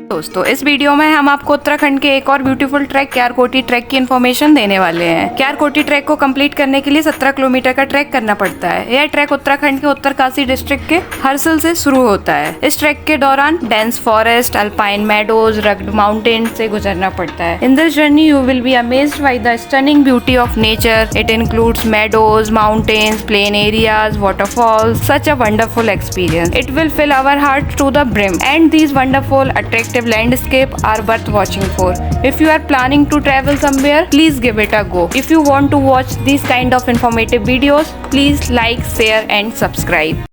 दोस्तों इस वीडियो में हम आपको उत्तराखंड के एक और ब्यूटीफुल ट्रैक क्यारकोटी ट्रैक की इन्फॉर्मेशन देने वाले हैं। क्यारकोटी ट्रैक को कंप्लीट करने के लिए 17 किलोमीटर का ट्रैक करना पड़ता है। यह ट्रैक उत्तराखंड के उत्तरकाशी डिस्ट्रिक्ट के हर्सिल से शुरू होता है। इस ट्रैक के दौरान dense forest, alpine meadows, rugged mountain से गुजरना पड़ता है। In this journey you will be amazed by the stunning beauty of nature. It includes meadows, mountains, plain areas, waterfalls. Such a wonderful experience. It will fill our heart to the brim. And these wonderful, attractive landscape are worth watching for. If you are planning to travel somewhere, please give it a go. If you want to watch these kind of informative videos, please like, share and subscribe.